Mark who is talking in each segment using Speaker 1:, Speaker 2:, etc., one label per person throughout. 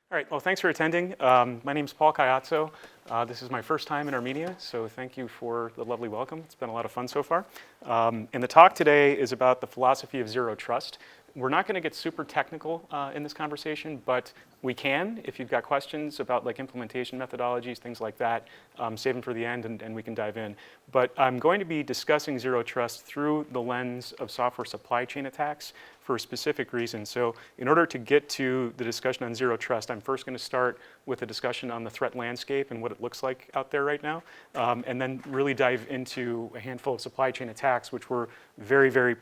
Speaker 1: All right, well, thanks for attending. My name is Paul Caiazzo. This is my first time in Armenia, so thank you for the lovely welcome. It's been a lot of fun so far. And the talk today is about the philosophy of zero trust. We're not going to get super technical in this conversation, but we can if you've got questions about like implementation methodologies, things like that. Save them for the end and we can dive in. But I'm going to be discussing zero trust through the lens of software supply chain attacks for a specific reason. So in order to get to the discussion on zero trust, I'm first going to start with a discussion on the threat landscape and what it looks like out there right now, and then really dive into a handful of supply chain attacks, which were very, very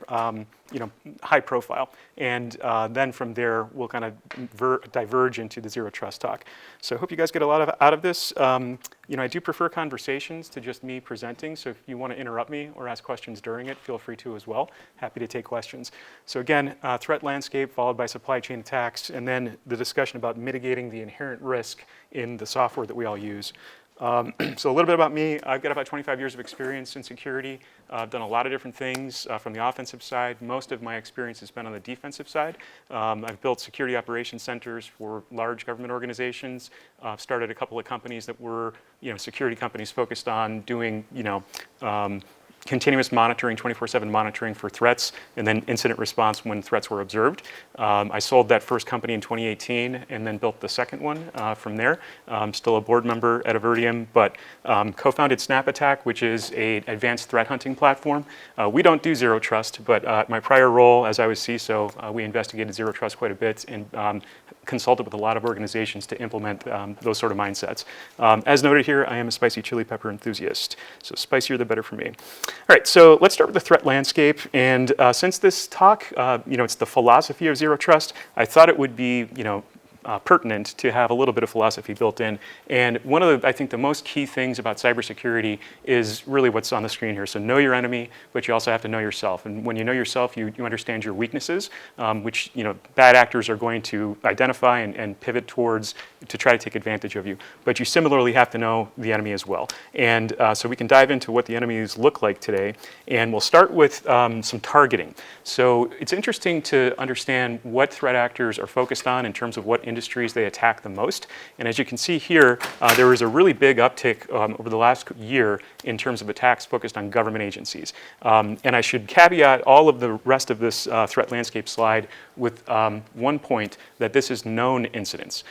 Speaker 1: high profile. And then from there, we'll kind of diverge into the zero trust talk. So I hope you guys get a lot out of this. I do prefer conversations to just me presenting, so if you want to interrupt me or ask questions during it, feel free to as well. Happy to take questions. So again, threat landscape followed by supply chain attacks, and then the discussion about mitigating the inherent risk in the software that we all use. So a little bit about me. I've got about 25 years of experience in security. I've done a lot of different things from the offensive side. Most of my experience has been on the defensive side. I've built security operations centers for large government organizations. I've started a couple of companies that were, security companies focused on doing, continuous monitoring, 24/7 monitoring for threats, and then incident response when threats were observed. I sold that first company in 2018 and then built the second one from there. I'm still a board member at Avertium, but co-founded SnapAttack, which is an advanced threat hunting platform. We don't do zero trust, but my prior role as I was CISO, we investigated zero trust quite a bit and consulted with a lot of organizations to implement those sort of mindsets. As noted here, I am a spicy chili pepper enthusiast, so spicier the better for me. All right, so let's start with the threat landscape. And since this talk, it's the philosophy of zero trust, I thought it would be, pertinent to have a little bit of philosophy built in. And one of the, I think the most key things about cybersecurity is really what's on the screen here. So know your enemy, but you also have to know yourself. And when you know yourself, you understand your weaknesses, which bad actors are going to identify and pivot towards to try to take advantage of you. But you similarly have to know the enemy as well. And so we can dive into what the enemies look like today. And we'll start with some targeting. So it's interesting to understand what threat actors are focused on in terms of what industries they attack the most. And as you can see here, there was a really big uptick over the last year in terms of attacks focused on government agencies. And I should caveat all of the rest of this threat landscape slide with one point, that this is known incidents.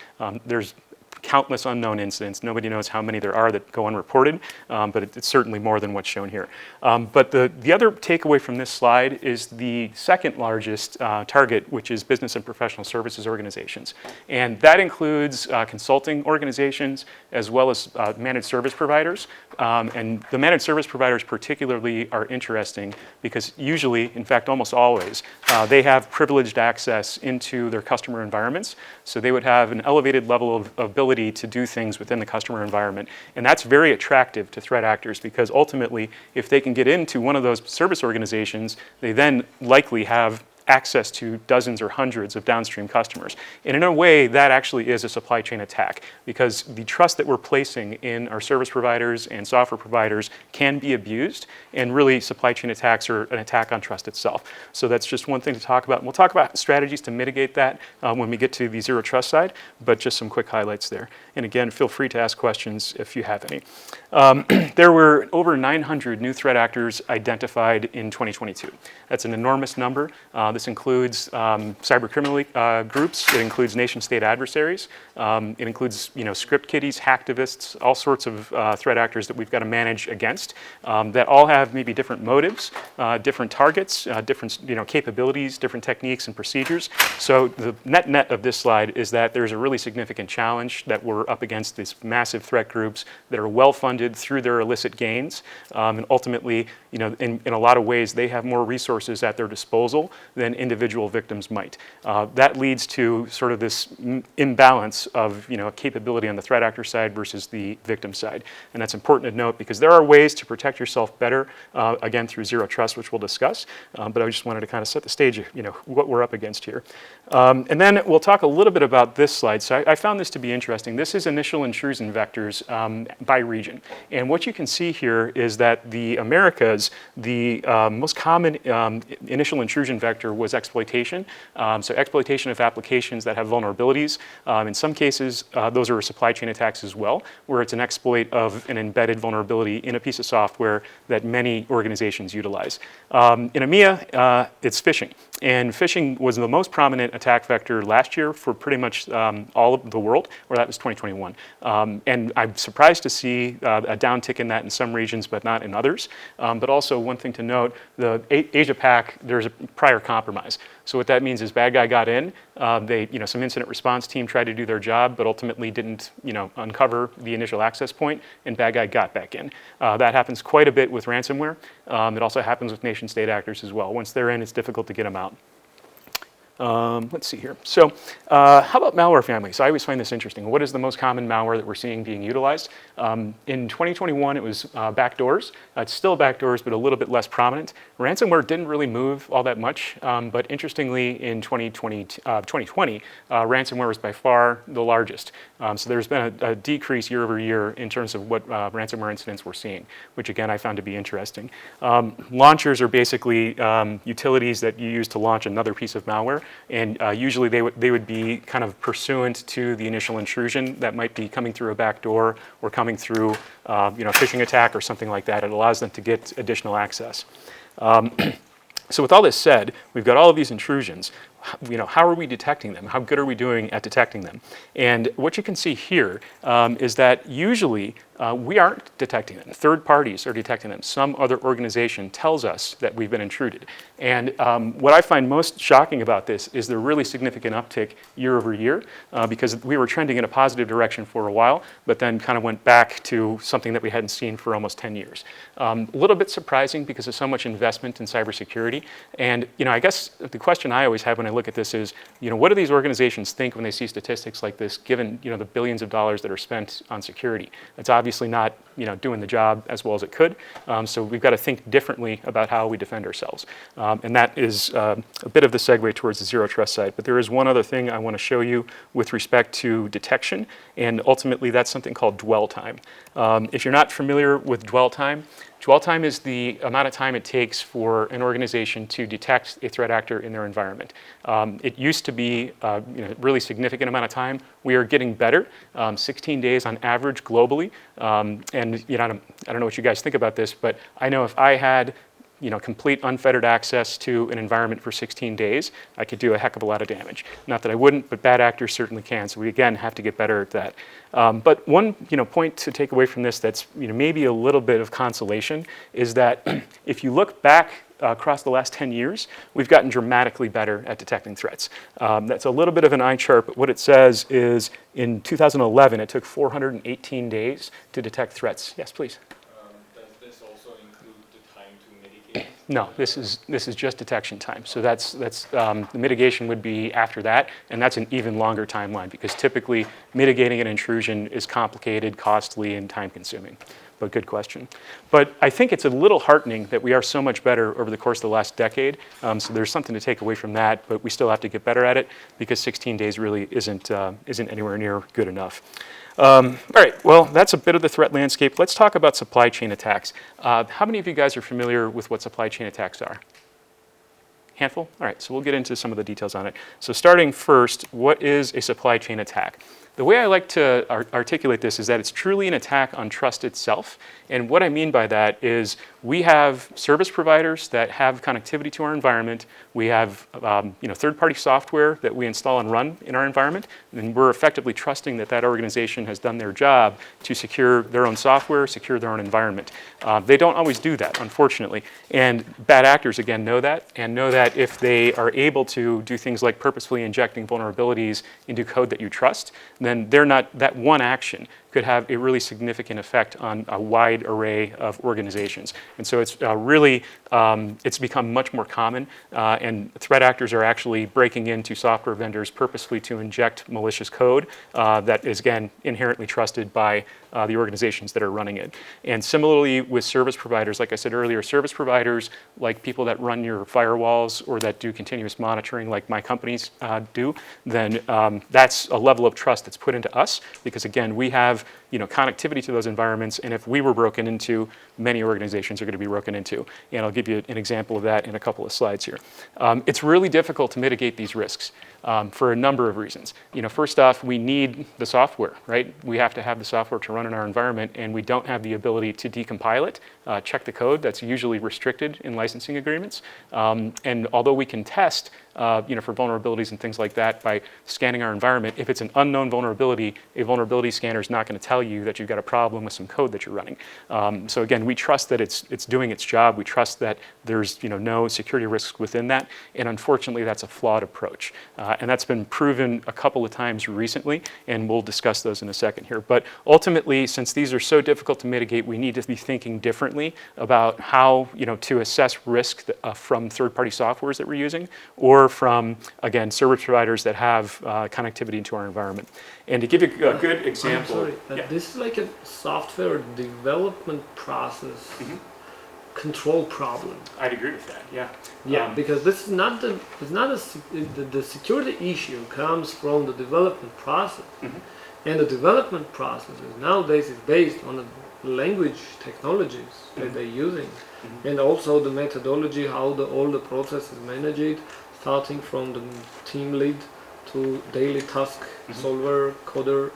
Speaker 1: There's countless unknown incidents. Nobody knows how many there are that go unreported, but it's certainly more than what's shown here. But the other takeaway from this slide is the second largest target, which is business and professional services organizations. And that includes consulting organizations as well as managed service providers. And the managed service providers particularly are interesting because usually, in fact almost always, they have privileged access into their customer environments. So they would have an elevated level of ability to do things within the customer environment. And that's very attractive to threat actors because ultimately, if they can get into one of those service organizations, they then likely have access to dozens or hundreds of downstream customers. And in a way, that actually is a supply chain attack because the trust that we're placing in our service providers and software providers can be abused, and really supply chain attacks are an attack on trust itself. So that's just one thing to talk about. And we'll talk about strategies to mitigate that when we get to the zero trust side, but just some quick highlights there. And again, feel free to ask questions if you have any. There were over 900 new threat actors identified in 2022. That's an enormous number. This includes cyber criminal groups. It includes nation-state adversaries. It includes script kiddies, hacktivists, all sorts of threat actors that we've got to manage against that all have maybe different motives, different targets, different capabilities, different techniques and procedures. So the net of this slide is that there's a really significant challenge that we're up against these massive threat groups that are well-funded through their illicit gains. And ultimately, in a lot of ways, they have more resources at their disposal than individual victims might. That leads to sort of this imbalance of capability on the threat actor side versus the victim side. And that's important to note because there are ways to protect yourself better, again, through zero trust, which we'll discuss. But I just wanted to kind of set the stage of what we're up against here. And then we'll talk a little bit about this slide. So I found this to be interesting. This is initial intrusion vectors by region. And what you can see here is that the Americas was the most common initial intrusion vector was exploitation. So exploitation of applications that have vulnerabilities. In some cases, those are supply chain attacks as well, where it's an exploit of an embedded vulnerability in a piece of software that many organizations utilize. In EMEA, it's phishing. And phishing was the most prominent attack vector last year for pretty much all of the world, or that was 2021. And I'm surprised to see a downtick in that in some regions, but not in others. But also one thing to note, the Asia Pac, there's a prior compromise. So what that means is bad guy got in, some incident response team tried to do their job, but ultimately didn't, uncover the initial access point, and bad guy got back in. That happens quite a bit with ransomware. It also happens with nation state actors as well. Once they're in, it's difficult to get them out. Let's see here. So how about malware families? I always find this interesting. What is the most common malware that we're seeing being utilized? In 2021, it was backdoors. It's still backdoors, but a little bit less prominent. Ransomware didn't really move all that much, but interestingly, in 2020, ransomware was by far the largest. So there's been a decrease year over year in terms of what ransomware incidents we're seeing, which again, I found to be interesting. Launchers are basically utilities that you use to launch another piece of malware. And usually they would be kind of pursuant to the initial intrusion that might be coming through a back door or coming through a phishing attack or something like that. It allows them to get additional access. So with all this said, we've got all of these intrusions. How are we detecting them? How good are we doing at detecting them? And what you can see here is that usually we aren't detecting them. Third parties are detecting them. Some other organization tells us that we've been intruded. And what I find most shocking about this is the really significant uptick year over year because we were trending in a positive direction for a while, but then kind of went back to something that we hadn't seen for almost 10 years. A little bit surprising because of so much investment in cybersecurity. And I guess the question I always have when I look at this is, what do these organizations think when they see statistics like this, given the billions of dollars that are spent on security? It's obviously not doing the job as well as it could. So we've got to think differently about how we defend ourselves. And that is a bit of the segue towards the zero trust side. But there is one other thing I want to show you with respect to detection, and ultimately that's something called dwell time. If you're not familiar with dwell time is the amount of time it takes for an organization to detect a threat actor in their environment. It used to be a really significant amount of time. We are getting better, 16 days on average globally. And I don't know what you guys think about this, but I know if I had complete unfettered access to an environment for 16 days, I could do a heck of a lot of damage. Not that I wouldn't, but bad actors certainly can. So we again have to get better at that. But one point to take away from this that's maybe a little bit of consolation is that if you look back across the last 10 years, we've gotten dramatically better at detecting threats. That's a little bit of an eye chart, but what it says is in 2011, it took 418 days to detect threats. Yes, please.
Speaker 2: Does this also include the time to mitigate?
Speaker 1: No, this is just detection time. So that's the mitigation would be after that, and that's an even longer timeline because typically mitigating an intrusion is complicated, costly, and time-consuming. But good question. But I think it's a little heartening that we are so much better over the course of the last decade. So there's something to take away from that, but we still have to get better at it because 16 days really isn't anywhere near good enough. All right, well, that's a bit of the threat landscape. Let's talk about supply chain attacks. How many of you guys are familiar with what supply chain attacks are? Handful? All right, so we'll get into some of the details on it. So starting first, what is a supply chain attack? The way I like to articulate this is that it's truly an attack on trust itself. And what I mean by that is we have service providers that have connectivity to our environment. We have third-party software that we install and run in our environment. And we're effectively trusting that that organization has done their job to secure their own software, secure their own environment. They don't always do that, unfortunately. And bad actors, again, know that, and know that if they are able to do things like purposefully injecting vulnerabilities into code that you trust, then that one action could have a really significant effect on a wide array of organizations. And so it's it's become much more common, and threat actors are actually breaking into software vendors purposefully to inject malicious code that is, again, inherently trusted by the organizations that are running it. And similarly with service providers, like I said earlier, service providers like people that run your firewalls or that do continuous monitoring like my companies do, then that's a level of trust that's put into us because again, we have connectivity to those environments, and if we were broken into, many organizations are going to be broken into. And I'll give you an example of that in a couple of slides here. It's really difficult to mitigate these risks for a number of reasons. First off, we need the software, right? We have to have the software to run in our environment, and we don't have the ability to decompile it, check the code. That's usually restricted in licensing agreements. And although we can test for vulnerabilities and things like that by scanning our environment, if it's an unknown vulnerability, a vulnerability scanner is not going to tell you that you've got a problem with some code that you're running. So again, we trust that it's doing its job. We trust that there's no security risks within that, and unfortunately, that's a flawed approach. And that's been proven a couple of times recently, and we'll discuss those in a second here. But ultimately, since these are so difficult to mitigate, we need to be thinking differently about how to assess risk from third-party softwares that we're using, or from, again, service providers that have connectivity into our environment. And to give you a good example...
Speaker 3: I'm sorry, this is like a software development process control problem.
Speaker 1: I'd agree with that, yeah.
Speaker 3: Yeah, because this is not the security issue comes from the development process. And the development process nowadays is based on the language technologies that they're using. And also the methodology, how all the process is managed, starting from the team lead to daily task solver, coder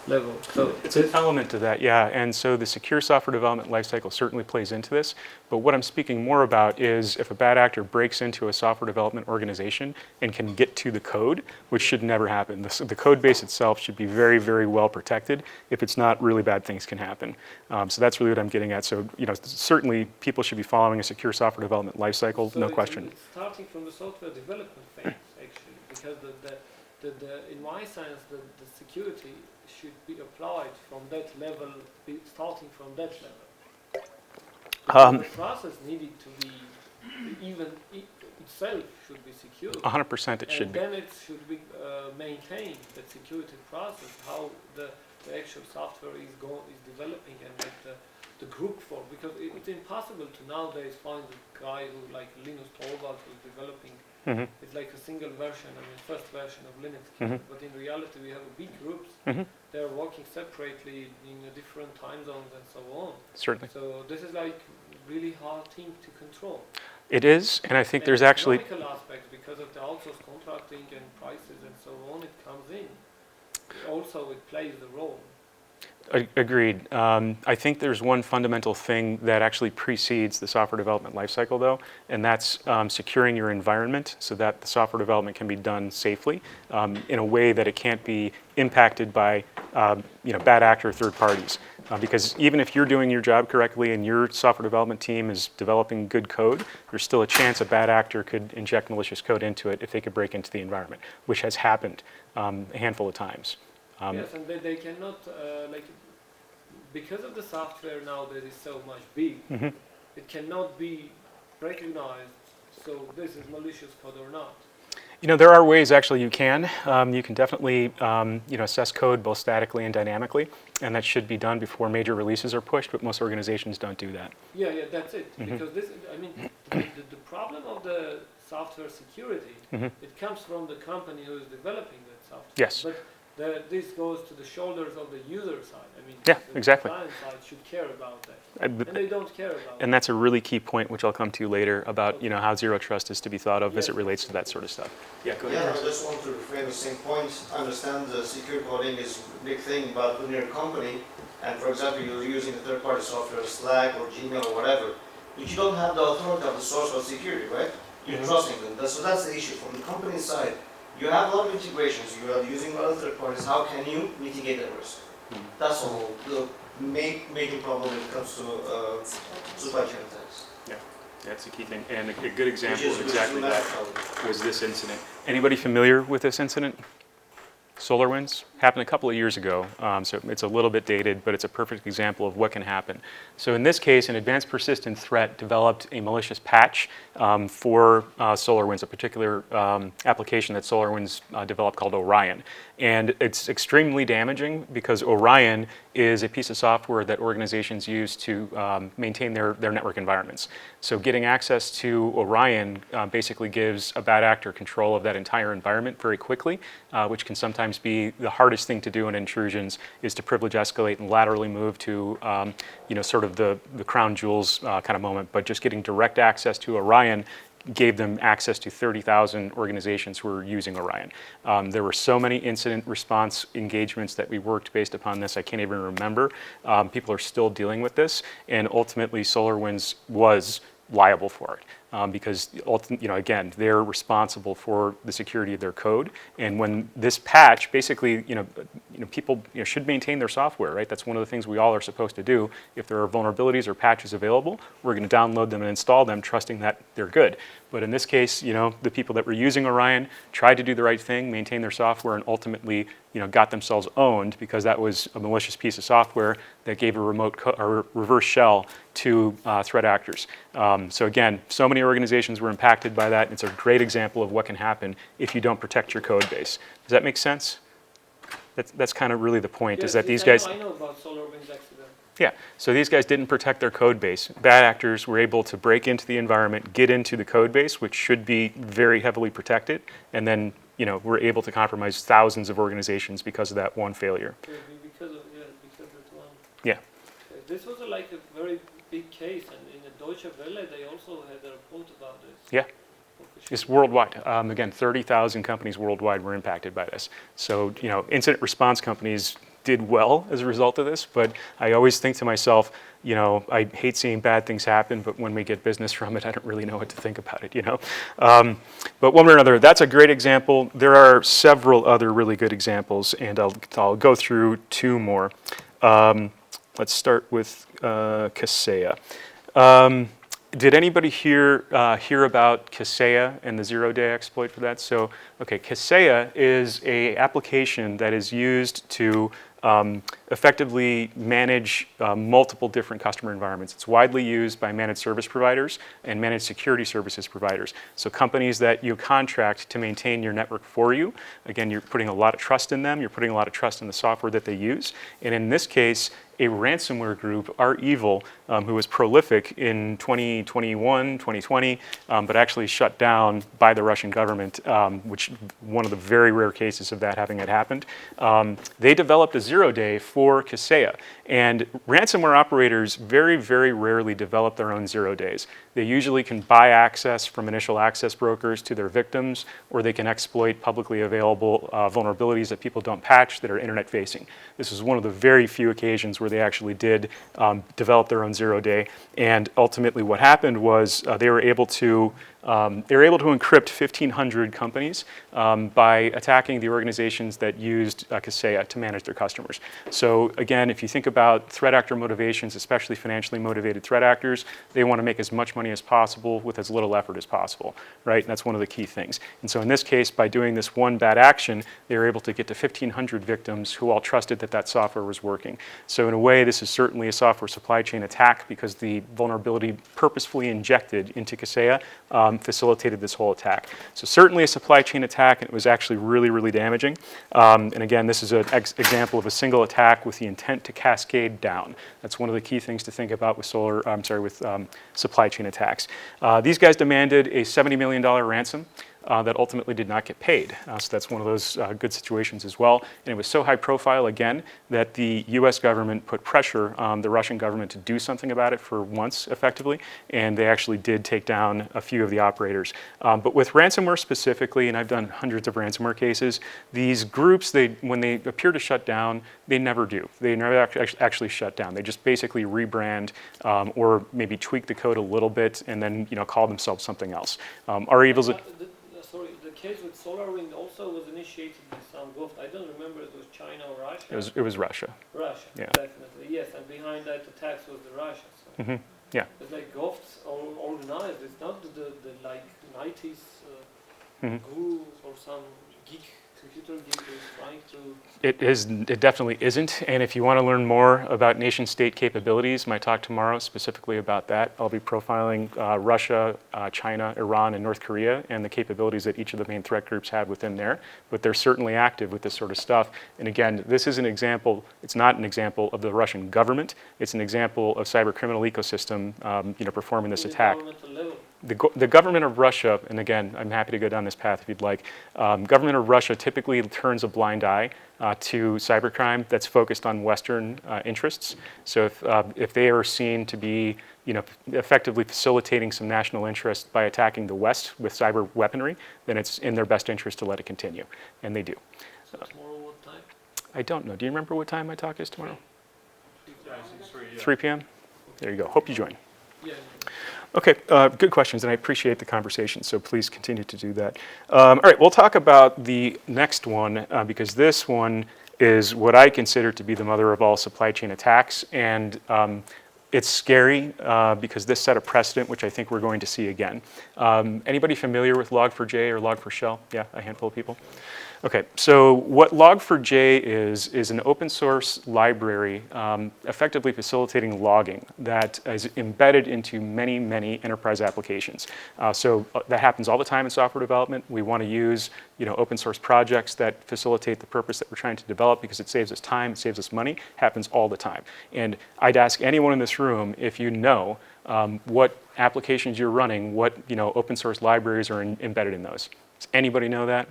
Speaker 3: level. So
Speaker 1: it's an element to that, yeah. And so the secure software development lifecycle certainly plays into this. But what I'm speaking more about is if a bad actor breaks into a software development organization and can get to the code, which should never happen. The code base itself should be very, very well protected. If it's not, really bad things can happen. So that's really what I'm getting at. So certainly people should be following a secure software development lifecycle,
Speaker 3: so
Speaker 1: no question.
Speaker 3: It's starting from the software development phase, actually, because in my sense, the security should be applied from that level, starting from that level. The process needed to be, even itself should be secure.
Speaker 1: 100% it should be.
Speaker 3: And then it should be maintained, that security process, how the actual software is developing and make the group for, because it's impossible to nowadays find a guy who, like Linus Torvalds, who's developing. It's like a single version, first version of Linux. But in reality, we have big groups. They're working separately in different time zones and so on.
Speaker 1: Certainly.
Speaker 3: So this is like really hard thing to control.
Speaker 1: It is, and I think there's actually...
Speaker 3: economical aspects, because of the outsourced contracting and prices and so on, it comes in. Also, it plays the role.
Speaker 1: Agreed. I think there's one fundamental thing that actually precedes the software development lifecycle, though, and that's securing your environment so that the software development can be done safely in a way that it can't be impacted by bad actor third parties. Because even if you're doing your job correctly and your software development team is developing good code, there's still a chance a bad actor could inject malicious code into it if they could break into the environment, which has happened a handful of times.
Speaker 3: Yes, and they cannot, because of the software now that is so much big, it cannot be recognized, so this is malicious code or not.
Speaker 1: There are ways actually you can. You can definitely assess code both statically and dynamically, and that should be done before major releases are pushed, but most organizations don't do that.
Speaker 3: Yeah, that's it. Because this, the problem of the software security, it comes from the company who is developing that software.
Speaker 1: Yes.
Speaker 3: But this goes to the shoulders of the user side.
Speaker 1: Yeah, exactly.
Speaker 3: The client side should care about that, and they don't care about it.
Speaker 1: And that's a really key point, which I'll come to later, about how zero trust is to be thought of as it relates to that sort of stuff. Yeah, go ahead.
Speaker 4: Yeah, I just want to reframe the same point. I understand the secure coding is a big thing, but when you're a company, and for example, you're using a third-party software, Slack or Gmail or whatever, but you don't have the authority of the source of security, right? You're trusting them. So that's the issue. From the company side, you have a lot of integrations, you are using a lot of third parties, how can you mitigate that risk? That's all the major problem when it comes to supply chain attacks.
Speaker 1: Yeah, that's a key thing. And a good example of exactly that was this incident. Anybody familiar with this incident? SolarWinds happened a couple of years ago, so it's a little bit dated, but it's a perfect example of what can happen. So in this case, an advanced persistent threat developed a malicious patch for SolarWinds, a particular application that SolarWinds developed called Orion. And it's extremely damaging because Orion is a piece of software that organizations use to maintain their network environments. So getting access to Orion basically gives a bad actor control of that entire environment very quickly, which can sometimes be the hardest thing to do in intrusions, is to privilege escalate and laterally move to sort of the crown jewels kind of moment. But just getting direct access to Orion gave them access to 30,000 organizations who were using Orion. There were so many incident response engagements that we worked based upon this, I can't even remember. People are still dealing with this, and ultimately SolarWinds was liable for it. Because again, they're responsible for the security of their code. And when this patch, basically, people should maintain their software, right? That's one of the things we all are supposed to do. If there are vulnerabilities or patches available, we're going to download them and install them, trusting that they're good. But in this case, the people that were using Orion tried to do the right thing, maintain their software, and ultimately, got themselves owned because that was a malicious piece of software that gave a reverse shell to threat actors. So again, so many organizations were impacted by that. It's a great example of what can happen if you don't protect your code base. Does that make sense? That's kind of really the point, is that these guys...
Speaker 3: I know about SolarWinds accident.
Speaker 1: Yeah, so these guys didn't protect their code base. Bad actors were able to break into the environment, get into the code base, which should be very heavily protected, and then were able to compromise thousands of organizations because of that one failure.
Speaker 3: Because of that one.
Speaker 1: Yeah.
Speaker 3: This was like a very big case, and in the Deutsche Welle they also had a report about this.
Speaker 1: Yeah. It's worldwide. Again, 30,000 companies worldwide were impacted by this. So, incident response companies did well as a result of this, but I always think to myself, I hate seeing bad things happen, but when we get business from it, I don't really know what to think about it, But one way or another, that's a great example. There are several other really good examples, and I'll go through two more. Let's start with Kaseya. Did anybody hear about Kaseya and the zero-day exploit for that? So, okay, Kaseya is an application that is used to effectively manage multiple different customer environments. It's widely used by managed service providers and managed security services providers. So companies that you contract to maintain your network for you. Again, you're putting a lot of trust in them. You're putting a lot of trust in the software that they use. And in this case, a ransomware group, REvil, who was prolific in 2021, 2020, but actually shut down by the Russian government, which one of the very rare cases of that having it happened. They developed a zero-day for Kaseya. And ransomware operators very, very rarely develop their own zero days. They usually can buy access from initial access brokers to their victims, or they can exploit publicly available vulnerabilities that people don't patch that are internet facing. This is one of the very few occasions where they actually did develop their own zero day. And ultimately what happened was they were able to encrypt 1,500 companies by attacking the organizations that used Kaseya to manage their customers. So again, if you think about threat actor motivations, especially financially motivated threat actors, they want to make as much money as possible with as little effort as possible, right? And that's one of the key things. And so in this case, by doing this one bad action, they were able to get to 1,500 victims who all trusted that that software was working. So in a way, this is certainly a software supply chain attack because the vulnerability purposefully injected into Kaseya facilitated this whole attack. So certainly a supply chain attack, and it was actually really, really damaging. And again, this is an example of a single attack with the intent to cascade down. That's one of the key things to think about with supply chain attacks. These guys demanded a $70 million ransom. That ultimately did not get paid. So that's one of those good situations as well. And it was so high profile, again, that the US government put pressure on the Russian government to do something about it for once, effectively, and they actually did take down a few of the operators. But with ransomware specifically, and I've done hundreds of ransomware cases, these groups, when they appear to shut down, they never do. They never actually shut down. They just basically rebrand or maybe tweak the code a little bit and then call themselves something else. REvil's
Speaker 3: Sorry, the case with SolarWinds also was initiated by some group. I don't remember if it was China or Russia.
Speaker 1: It was Russia.
Speaker 3: Russia,
Speaker 1: yeah.
Speaker 3: Definitely, yes. And behind that attacks was the Russia. So.
Speaker 1: Mm-hmm. Yeah.
Speaker 3: It's like gofts organized. It's not the like 90s gurus or some geek Computer geek is trying to.
Speaker 1: It definitely isn't. And if you want to learn more about nation-state capabilities, my talk tomorrow specifically about that. I'll be profiling Russia, China, Iran, and North Korea, and the capabilities that each of the main threat groups have within there. But they're certainly active with this sort of stuff. And again, this is an example. It's not an example of the Russian government. It's an example of cyber criminal ecosystem, performing this attack. The government of Russia, and again, I'm happy to go down this path if you'd like. Government of Russia typically turns a blind eye to cybercrime that's focused on Western interests. So if they are seen to be, effectively facilitating some national interest by attacking the West with cyber weaponry, then it's in their best interest to let it continue, and they do.
Speaker 3: So tomorrow what time?
Speaker 1: I don't know. Do you remember what time my talk is tomorrow?
Speaker 2: 3.
Speaker 1: 3 p.m. There you go. Hope you join.
Speaker 3: Yeah.
Speaker 1: Okay, good questions, and I appreciate the conversation, so please continue to do that. All right, we'll talk about the next one, because this one is what I consider to be the mother of all supply chain attacks, and it's scary because this set a precedent, which I think we're going to see again. Anybody familiar with Log4j or Log4Shell? Yeah, a handful of people. Okay, so what Log4j is an open source library effectively facilitating logging that is embedded into many, many enterprise applications. So that happens all the time in software development. We want to use open source projects that facilitate the purpose that we're trying to develop because it saves us time, it saves us money, happens all the time. And I'd ask anyone in this room if you know what applications you're running, what open source libraries are embedded in those. Does anybody know that?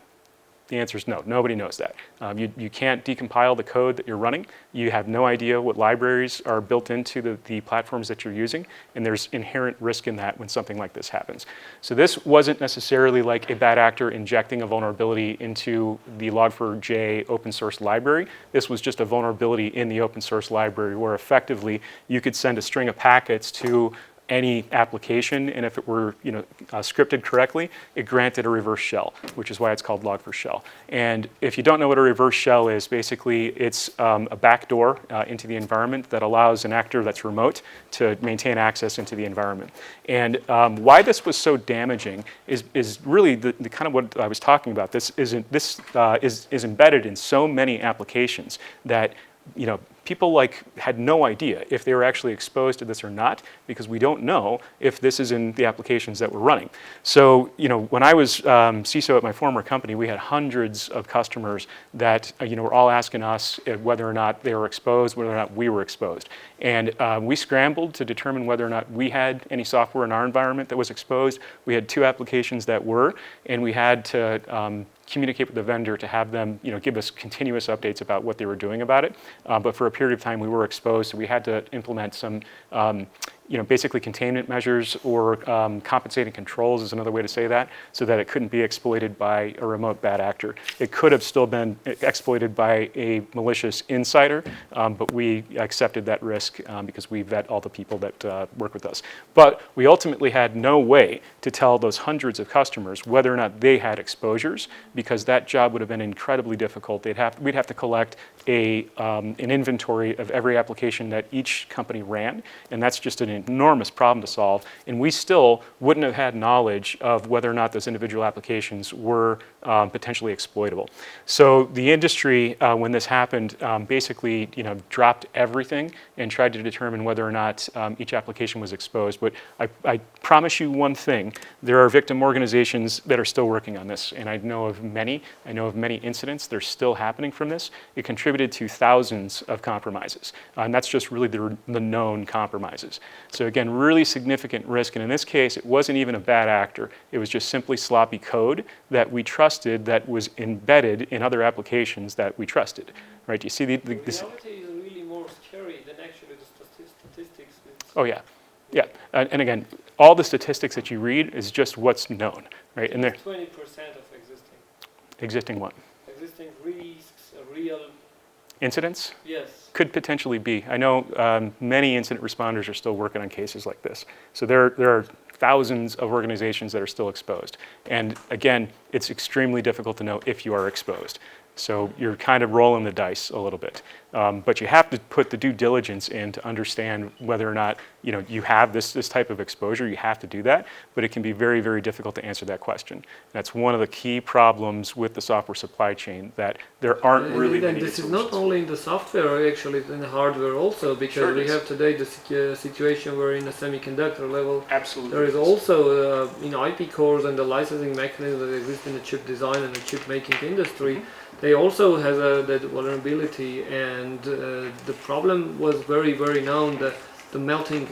Speaker 1: The answer is no. Nobody knows that. You can't decompile the code that you're running. You have no idea what libraries are built into the platforms that you're using, and there's inherent risk in that when something like this happens. So this wasn't necessarily like a bad actor injecting a vulnerability into the Log4j open source library. This was just a vulnerability in the open source library where effectively you could send a string of packets to any application, and if it were scripted correctly, it granted a reverse shell, which is why it's called Log4Shell. And if you don't know what a reverse shell is, basically it's a backdoor into the environment that allows an actor that's remote to maintain access into the environment. And why this was so damaging is really the kind of what I was talking about. This is embedded in so many applications that people had no idea if they were actually exposed to this or not, because we don't know if this is in the applications that we're running. So, when I was CISO at my former company, we had hundreds of customers that, were all asking us whether or not they were exposed, whether or not we were exposed. And we scrambled to determine whether or not we had any software in our environment that was exposed. We had 2 applications that were, and we had to communicate with the vendor to have them, give us continuous updates about what they were doing about it. But for a period of time, we were exposed, so we had to implement some, basically containment measures or compensating controls is another way to say that, so that it couldn't be exploited by a remote bad actor. It could have still been exploited by a malicious insider, but we accepted that risk because we vet all the people that work with us. But we ultimately had no way to tell those hundreds of customers whether or not they had exposures, because that job would have been incredibly difficult. We'd have to collect an inventory of every application that each company ran, and that's just an enormous problem to solve. And we still wouldn't have had knowledge of whether or not those individual applications were potentially exploitable. So the industry, when this happened, basically dropped everything and tried to determine whether or not each application was exposed. But I promise you one thing: there are victim organizations that are still working on this, and I know of many. I know of many incidents that are still happening from this. It contributed to thousands of compromises, and that's just really the known compromises. So again, really significant risk, and in this case, it wasn't even a bad actor. It was just simply sloppy code that we trusted that was embedded in other applications that we trusted. Right? You see
Speaker 3: The reality is really more scary than actually the statistics.
Speaker 1: Oh yeah, yeah. And again, all the statistics that you read is just what's known, right? And they're
Speaker 3: 20% of
Speaker 1: existing what?
Speaker 3: Existing risks, real
Speaker 1: Incidents?
Speaker 3: Yes.
Speaker 1: Could potentially be. I know many incident responders are still working on cases like this. So there are thousands of organizations that are still exposed. And again, it's extremely difficult to know if you are exposed. So you're kind of rolling the dice a little bit. But you have to put the due diligence in to understand whether or not you have this type of exposure. You have to do that, but it can be very, very difficult to answer that question. That's one of the key problems with the software supply chain, that there aren't really many
Speaker 3: this is
Speaker 1: solutions.
Speaker 3: not only in the software, actually, it's in the hardware also, because
Speaker 1: Sure it
Speaker 3: we
Speaker 1: is.
Speaker 3: have today the situation where in the semiconductor level,
Speaker 1: Absolutely.
Speaker 3: there is also IP cores and the licensing mechanism that exist in the chip design and the chip making industry. They also have that vulnerability, and the problem was very, very known, that the melting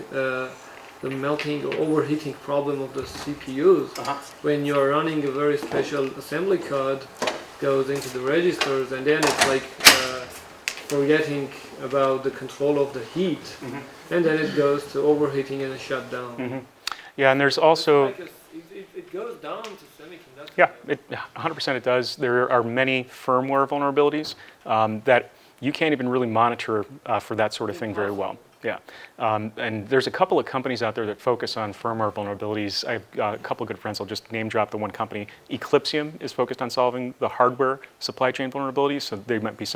Speaker 3: or overheating problem of the CPUs. When you are running a very special assembly code, goes into the registers, and then it's like forgetting about the control of the heat, and then it goes to overheating and a shutdown.
Speaker 1: Yeah, and there's also...
Speaker 3: It goes down to semiconductor.
Speaker 1: Yeah, 100% it does. There are many firmware vulnerabilities that you can't even really monitor for that sort of thing very well. Yeah, and there's a couple of companies out there that focus on firmware vulnerabilities. I have a couple of good friends. I'll just name drop the one company. Eclipsium is focused on solving the hardware supply chain vulnerabilities. So they might be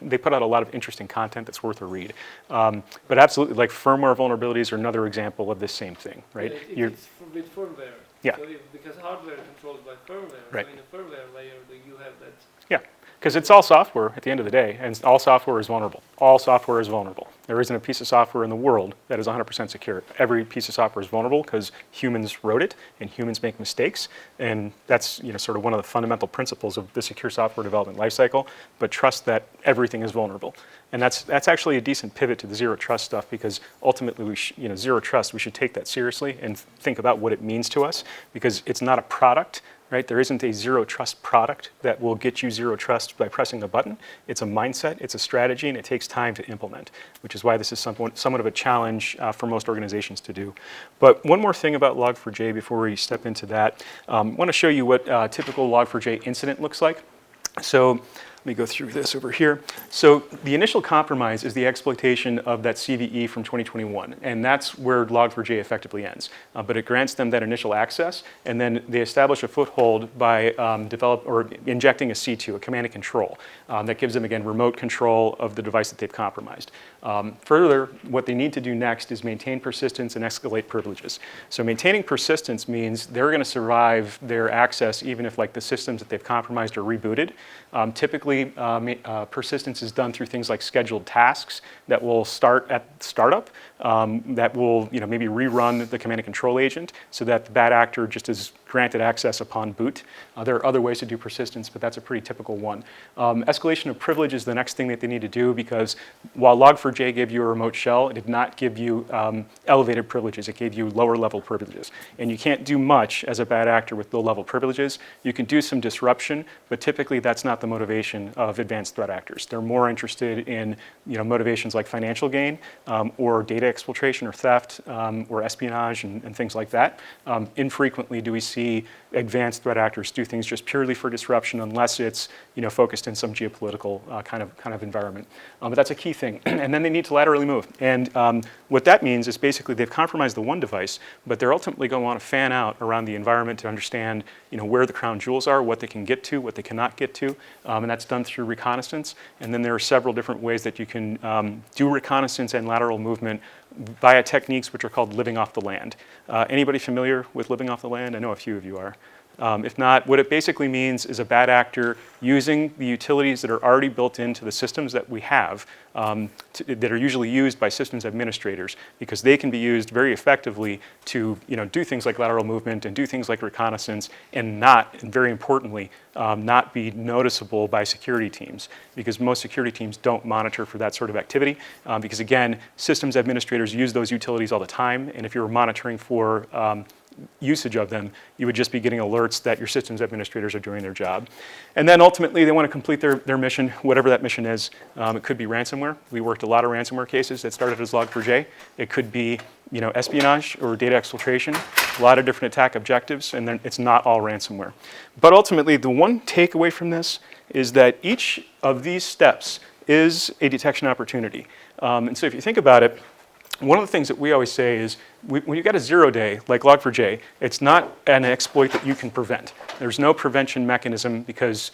Speaker 1: they put out a lot of interesting content that's worth a read. But absolutely, like firmware vulnerabilities are another example of this same thing, right?
Speaker 3: It's with firmware.
Speaker 1: Yeah.
Speaker 3: So because hardware is controlled by firmware,
Speaker 1: Right.
Speaker 3: so in the firmware layer, you have that.
Speaker 1: Yeah, because it's all software at the end of the day, and all software is vulnerable. All software is vulnerable. There isn't a piece of software in the world that is 100% secure. Every piece of software is vulnerable because humans wrote it, and humans make mistakes, and that's sort of one of the fundamental principles of the secure software development lifecycle. But trust that everything is vulnerable, and that's actually a decent pivot to the zero trust stuff, because ultimately zero trust, we should take that seriously and think about what it means to us, because it's not a product. Right? There isn't a zero trust product that will get you zero trust by pressing a button. It's a mindset, it's a strategy, and it takes time to implement, which is why this is somewhat of a challenge for most organizations to do. But one more thing about Log4j before we step into that. I want to show you what a typical Log4j incident looks like. So let me go through this over here. So the initial compromise is the exploitation of that CVE from 2021, and that's where Log4j effectively ends. But it grants them that initial access, and then they establish a foothold by injecting a C2, a command and control, that gives them, again, remote control of the device that they've compromised. Further, what they need to do next is maintain persistence and escalate privileges. So maintaining persistence means they're going to survive their access even if the systems that they've compromised are rebooted. Typically, persistence is done through things like scheduled tasks that will start at startup, that will maybe rerun the command and control agent so that the bad actor just is granted access upon boot. There are other ways to do persistence, but that's a pretty typical one. Escalation of privilege is the next thing that they need to do, because while Log4j gave you a remote shell, it did not give you elevated privileges. It gave you lower level privileges. And you can't do much as a bad actor with low level privileges. You can do some disruption, but typically that's not the motivation of advanced threat actors. They're more interested in motivations like financial gain or data exfiltration or theft or espionage and things like that. Infrequently do we see advanced threat actors do things just purely for disruption, unless it's focused in some geopolitical kind of environment. But that's a key thing. And then they need to laterally move. And what that means is basically they've compromised the one device, but they're ultimately going to want to fan out around the environment to understand where the crown jewels are, what they can get to, what they cannot get to, and that's done through reconnaissance. And then there are several different ways that you can do reconnaissance and lateral movement via techniques which are called living off the land. Anybody familiar with living off the land? I know a few of you are. If not, what it basically means is a bad actor using the utilities that are already built into the systems that we have, that are usually used by systems administrators, because they can be used very effectively to do things like lateral movement and do things like reconnaissance, and very importantly, not be noticeable by security teams, because most security teams don't monitor for that sort of activity, because again, systems administrators use those utilities all the time, and if you were monitoring for usage of them, you would just be getting alerts that your systems administrators are doing their job. And then ultimately, they want to complete their mission, whatever that mission is. It could be ransomware. We worked a lot of ransomware cases that started as Log4j. It could be espionage or data exfiltration, a lot of different attack objectives, and then it's not all ransomware. But ultimately, the one takeaway from this is that each of these steps is a detection opportunity. And so if you think about it, one of the things that we always say is when you get a 0 day, like Log4j, it's not an exploit that you can prevent. There's no prevention mechanism because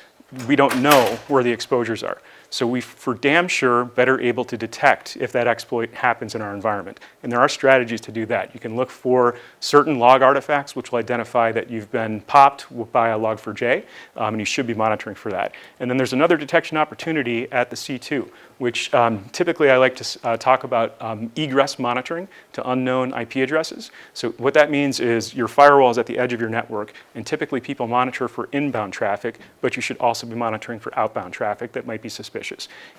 Speaker 1: we don't know where the exposures are. So we, for damn sure, better able to detect if that exploit happens in our environment. And there are strategies to do that. You can look for certain log artifacts which will identify that you've been popped by a Log4j, and you should be monitoring for that. And then there's another detection opportunity at the C2, which typically I like to talk about egress monitoring to unknown IP addresses. So what that means is your firewall is at the edge of your network, and typically people monitor for inbound traffic, but you should also be monitoring for outbound traffic that might be suspicious.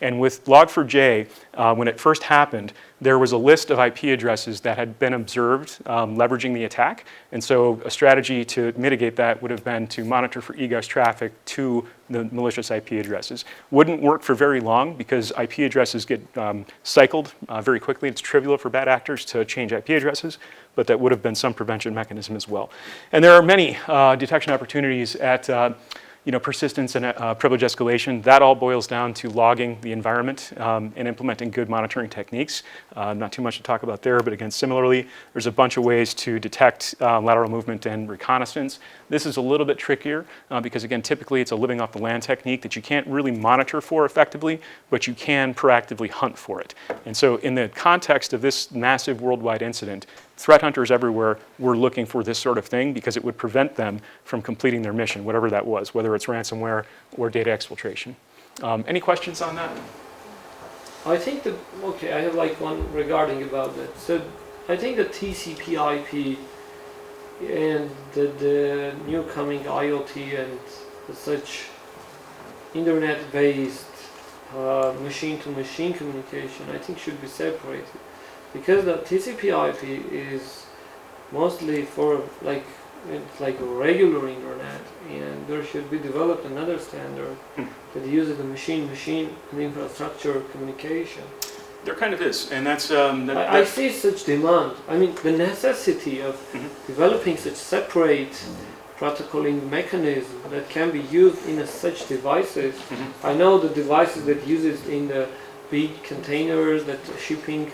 Speaker 1: And with Log4j, when it first happened, there was a list of IP addresses that had been observed leveraging the attack. And so a strategy to mitigate that would have been to monitor for egress traffic to the malicious IP addresses. Wouldn't work for very long because IP addresses get cycled very quickly. It's trivial for bad actors to change IP addresses, but that would have been some prevention mechanism as well. And there are many detection opportunities at persistence and privilege escalation. That all boils down to logging the environment and implementing good monitoring techniques. Not too much to talk about there, but again, similarly, there's a bunch of ways to detect lateral movement and reconnaissance. This is a little bit trickier because again, typically it's a living off the land technique that you can't really monitor for effectively, but you can proactively hunt for it. And so in the context of this massive worldwide incident, threat hunters everywhere were looking for this sort of thing because it would prevent them from completing their mission, whatever that was, whether it's ransomware or data exfiltration. Any questions on that?
Speaker 3: I think that, okay, I have like one regarding about that. So I think the TCP IP and the new coming IoT and such internet-based machine-to-machine communication, I think should be separated. Because the TCP IP is mostly for it's like a regular internet, and there should be developed another standard that uses the machine-machine and infrastructure communication.
Speaker 1: There kind of is, and that's...
Speaker 3: I see such demand. I mean, the necessity of developing such separate protocoling mechanism that can be used in such devices. I know the devices that uses in the big containers that shipping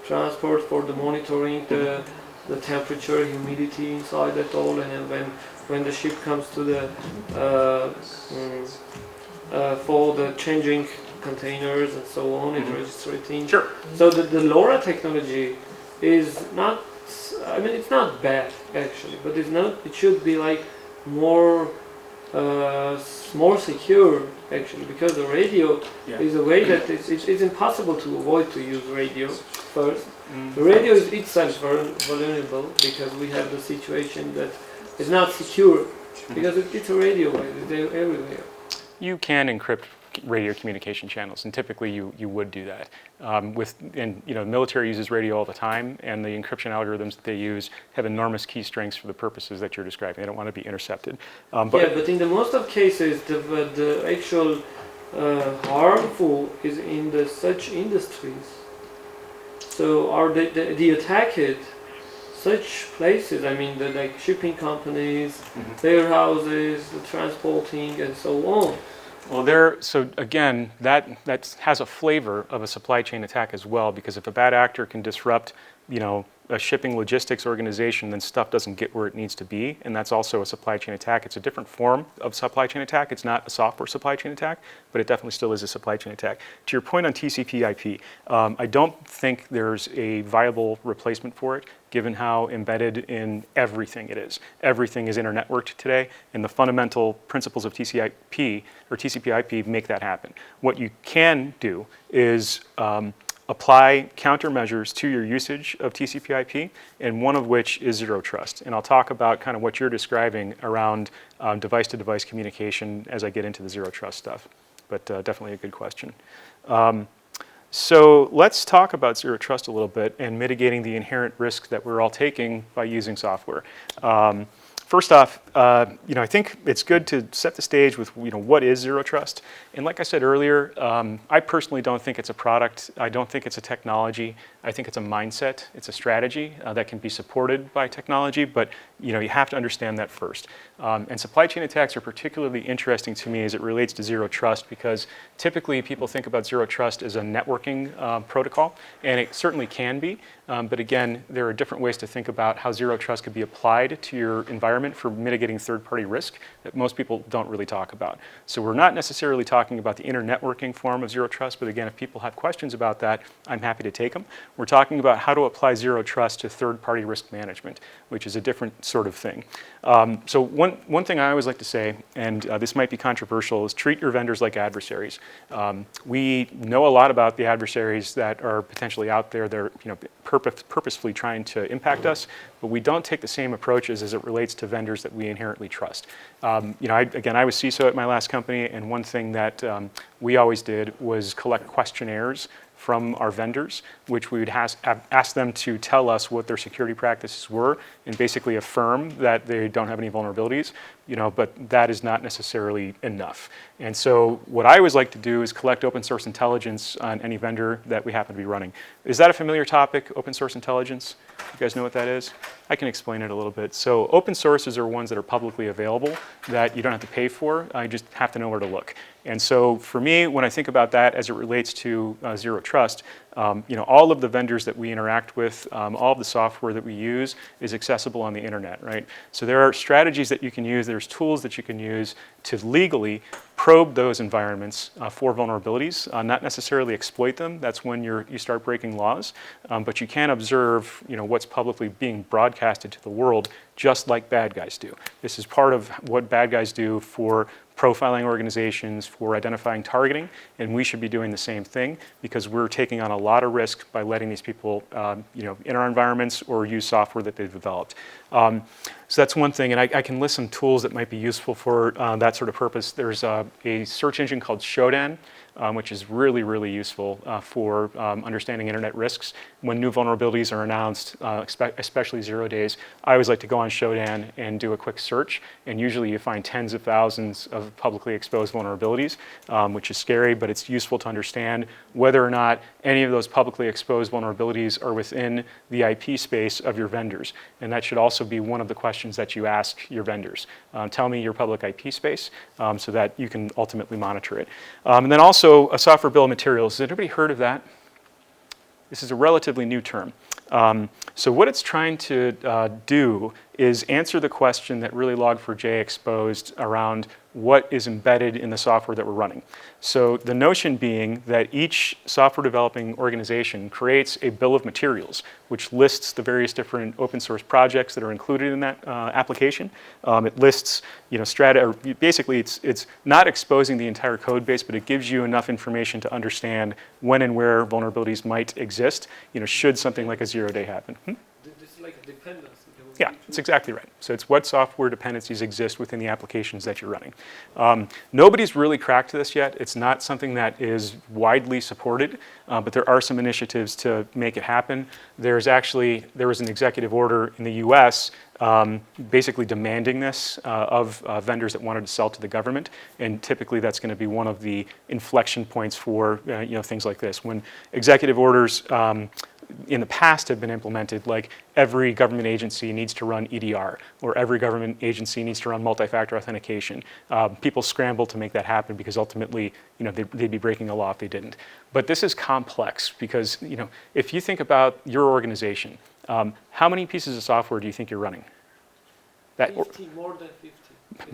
Speaker 3: transport for the monitoring the temperature, humidity inside that all, and then when the ship comes to the for the changing containers and so on, it registers things.
Speaker 1: Sure.
Speaker 3: So the LoRa technology is not, I mean, it's not bad actually, but it's not. It should be like more secure actually, because the radio is a way that it's impossible to avoid to use radio first. The radio is itself vulnerable because we have the situation that it's not secure because it's a radio wave, it's everywhere.
Speaker 1: You can encrypt radio communication channels, and typically you would do that. The military uses radio all the time, and the encryption algorithms that they use have enormous key strengths for the purposes that you're describing. They don't want to be intercepted.
Speaker 3: But in the most of cases, the actual harmful is in the such industries. So are the attacked such places? I mean, the like shipping companies, warehouses, the transporting, and so on.
Speaker 1: Well, so again, that has a flavor of a supply chain attack as well, because if a bad actor can disrupt, a shipping logistics organization, then stuff doesn't get where it needs to be, and that's also a supply chain attack. It's a different form of supply chain attack. It's not a software supply chain attack, but it definitely still is a supply chain attack. To your point on TCP/IP, I don't think there's a viable replacement for it, given how embedded in everything it is. Everything is internetworked today, and the fundamental principles of TCP or TCP/IP make that happen. What you can do is apply countermeasures to your usage of TCP/IP, and one of which is zero trust. And I'll talk about kind of what you're describing around device-to-device communication as I get into the zero trust stuff. But definitely a good question. So let's talk about zero trust a little bit and mitigating the inherent risks that we're all taking by using software. First off, I think it's good to set the stage with what is zero trust. And like I said earlier, I personally don't think it's a product. I don't think it's a technology. I think it's a mindset. It's a strategy that can be supported by technology, but you have to understand that first. And supply chain attacks are particularly interesting to me as it relates to zero trust, because typically people think about zero trust as a networking protocol, and it certainly can be. But again, there are different ways to think about how zero trust could be applied to your environment for mitigating third-party risk that most people don't really talk about. So we're not necessarily talking about the inter-networking form of zero trust, but again, if people have questions about that, I'm happy to take them. We're talking about how to apply zero trust to third-party risk management, which is a different sort of thing. So one thing I always like to say, and this might be controversial, is treat your vendors like adversaries. We know a lot about the adversaries that are potentially out there. They're purposefully trying to impact us, but we don't take the same approaches as it relates to vendors that we inherently trust. I was CISO at my last company, and one thing that we always did was collect questionnaires from our vendors, which we would ask them to tell us what their security practices were and basically affirm that they don't have any vulnerabilities, but that is not necessarily enough. And so what I always like to do is collect open source intelligence on any vendor that we happen to be running. Is that a familiar topic, open source intelligence? You guys know what that is? I can explain it a little bit. So open sources are ones that are publicly available that you don't have to pay for. I just have to know where to look. And so for me, when I think about that as it relates to zero trust, all of the vendors that we interact with, all of the software that we use is accessible on the internet, right? So there are strategies that you can use, there's tools that you can use to legally probe those environments for vulnerabilities, not necessarily exploit them. That's when you start breaking laws, but you can observe what's publicly being broadcasted to the world, just like bad guys do. This is part of what bad guys do for profiling organizations, for identifying targeting, and we should be doing the same thing because we're taking on a lot of risk by letting these people in our environments or use software that they've developed. So that's one thing, and I can list some tools that might be useful for that sort of purpose. There's a search engine called Shodan, which is really, really useful for understanding internet risks. When new vulnerabilities are announced, especially 0 days, I always like to go on Shodan and do a quick search, and usually you find tens of thousands of publicly exposed vulnerabilities, which is scary, but it's useful to understand whether or not any of those publicly exposed vulnerabilities are within the IP space of your vendors. And that should also be one of the questions that you ask your vendors. Tell me your public IP space so that you can ultimately monitor it. And then also a software bill of materials. Has anybody heard of that? This is a relatively new term. So what it's trying to do is answer the question that really Log4j exposed around what is embedded in the software that we're running. So the notion being that each software developing organization creates a bill of materials, which lists the various different open source projects that are included in that application. It lists, basically it's not exposing the entire code base, but it gives you enough information to understand when and where vulnerabilities might exist, should something like a 0 day happen.
Speaker 3: This is like a dependency.
Speaker 1: Yeah, that's exactly right. So it's what software dependencies exist within the applications that you're running. Nobody's really cracked this yet. It's not something that is widely supported, but there are some initiatives to make it happen. There was an executive order in the US basically demanding this of vendors that wanted to sell to the government, and typically that's going to be one of the inflection points for things like this. When executive orders in the past have been implemented, like every government agency needs to run EDR, or every government agency needs to run multi-factor authentication. People scramble to make that happen because ultimately, they'd be breaking a law if they didn't. But this is complex because, if you think about your organization, how many pieces of software do you think you're running?
Speaker 3: 50, more than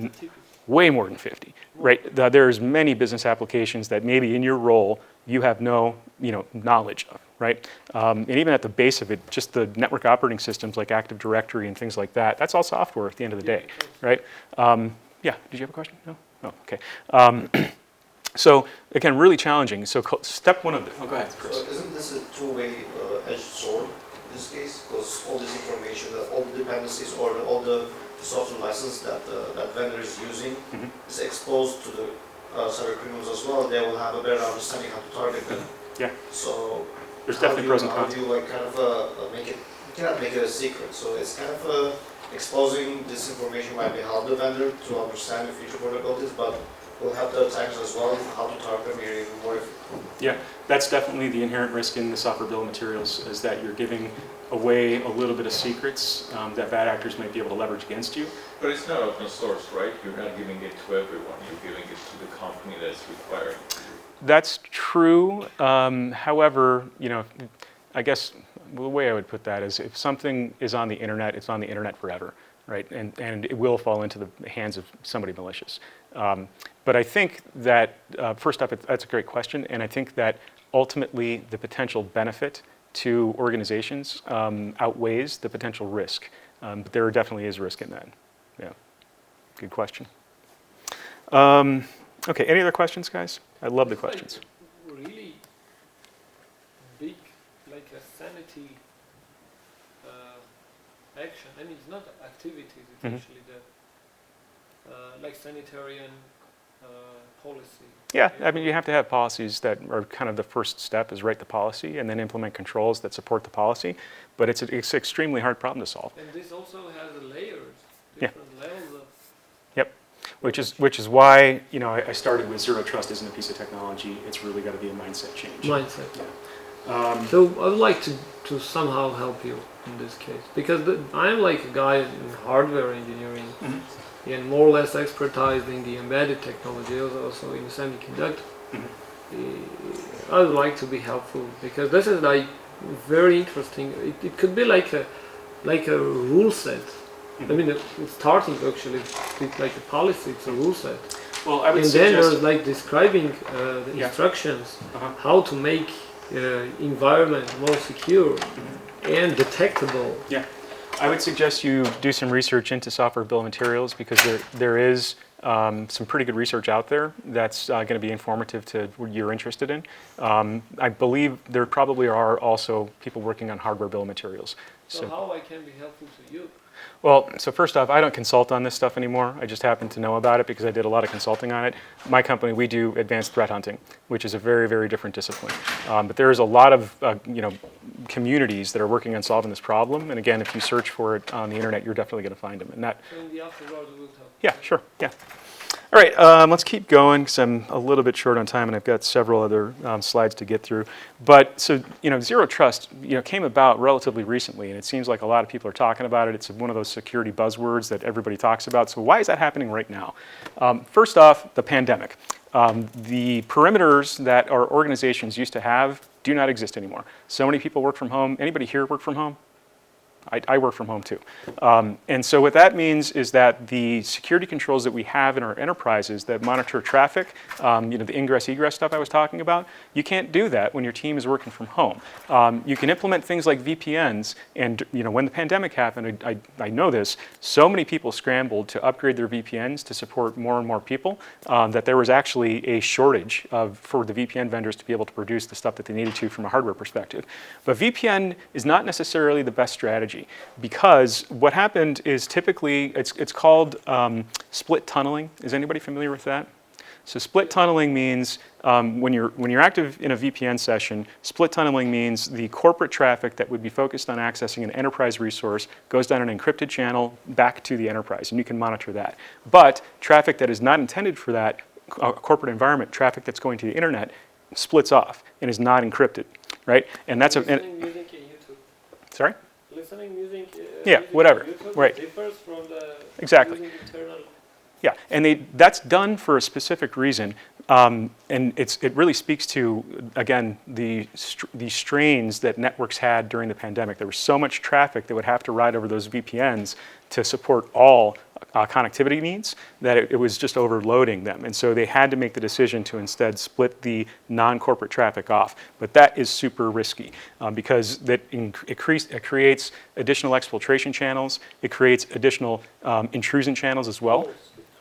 Speaker 3: 50.
Speaker 1: Way more than 50, right? There's many business applications that maybe in your role you have no, knowledge of, right? And even at the base of it, just the network operating systems like Active Directory and things like that, that's all software at the end of the day, right? Yeah, did you have a question? No? Oh, okay. So again, really challenging. So step one of the, go ahead, Chris.
Speaker 4: So isn't this a two-way edged sword in this case? Because all this information, all the dependencies or all the software license that that vendor is using is exposed to the cyber criminals as well. They will have a better understanding how to target them.
Speaker 1: Yeah.
Speaker 4: So
Speaker 1: there's definitely pros and cons.
Speaker 4: How do you make it? You cannot make it a secret. So it's kind of exposing this information might help the vendor to understand the future vulnerabilities, but will help the attackers as well, how to target them even more.
Speaker 1: Yeah, that's definitely the inherent risk in the software bill of materials, is that you're giving away a little bit of secrets that bad actors might be able to leverage against you.
Speaker 2: But it's not open source, right? You're not giving it to everyone. You're giving it to the company that's requiring it.
Speaker 1: That's true. However, I guess the way I would put that is if something is on the internet, it's on the internet forever, right? And it will fall into the hands of somebody malicious. But I think that, first up, that's a great question. And I think that ultimately the potential benefit to organizations outweighs the potential risk. But there definitely is risk in that. Yeah, good question. Okay, any other questions, guys? I love the questions.
Speaker 3: Like really big, like a sanity action. I mean, it's not activities, it's actually the like sanitarian policy.
Speaker 1: Yeah, I mean, you have to have policies that are kind of the first step is write the policy and then implement controls that support the policy. But it's an extremely hard problem to solve.
Speaker 3: And this also has layers,
Speaker 1: Yeah.
Speaker 3: different levels of.
Speaker 1: Yep, which is why I started with zero trust isn't a piece of technology. It's really got to be a mindset change.
Speaker 3: Mindset.
Speaker 1: Yeah.
Speaker 3: So I would like to somehow help you in this case because I'm like a guy in hardware engineering and more or less expertise in the embedded technology, also in semiconductor. I would like to be helpful because this is like very interesting. It could be like a rule set. I mean, it's starting actually with like a policy. It's a rule set.
Speaker 1: Well, I would
Speaker 3: And then
Speaker 1: suggest
Speaker 3: there's like describing the instructions, how to make environment more secure and detectable.
Speaker 1: Yeah, I would suggest you do some research into software bill of materials because there is some pretty good research out there that's going to be informative to what you're interested in. I believe there probably are also people working on hardware bill of materials.
Speaker 3: So how I can be helpful to you?
Speaker 1: Well, so first off, I don't consult on this stuff anymore. I just happen to know about it because I did a lot of consulting on it. My company, we do advanced threat hunting, which is a very, very different discipline. But there is a lot of communities that are working on solving this problem. And again, if you search for it on the internet, you're definitely going to find them. And that.
Speaker 3: So in the afterward we will talk.
Speaker 1: Yeah, sure. Yeah. All right, let's keep going because I'm a little bit short on time and I've got several other slides to get through. But so, zero trust, came about relatively recently and it seems like a lot of people are talking about it. It's one of those security buzzwords that everybody talks about. So why is that happening right now? First off, the pandemic. The perimeters that our organizations used to have do not exist anymore. So many people work from home. Anybody here work from home? I work from home too. And so what that means is that the security controls that we have in our enterprises that monitor traffic, the ingress egress stuff I was talking about, you can't do that when your team is working from home. You can implement things like VPNs and when the pandemic happened, I know this, so many people scrambled to upgrade their VPNs to support more and more people that there was actually a shortage for the VPN vendors to be able to produce the stuff that they needed to from a hardware perspective. But VPN is not necessarily the best strategy. Because what happened is typically, it's called split tunneling. Is anybody familiar with that? So split tunneling means when you're active in a VPN session, split tunneling means the corporate traffic that would be focused on accessing an enterprise resource goes down an encrypted channel back to the enterprise, and you can monitor that. But traffic that is not intended for that corporate environment, traffic that's going to the internet, splits off and is not encrypted, right? And that's sorry?
Speaker 3: Listening music,
Speaker 1: whatever.
Speaker 3: YouTube
Speaker 1: right.
Speaker 3: differs from the
Speaker 1: exactly.
Speaker 3: using internal.
Speaker 1: Yeah, and that's done for a specific reason, and it really speaks to, again, the strains that networks had during the pandemic. There was so much traffic that would have to ride over those VPNs to support all connectivity needs that it was just overloading them. And so they had to make the decision to instead split the non-corporate traffic off. But that is super risky because it creates additional exfiltration channels. It creates additional intrusion channels as well.
Speaker 3: It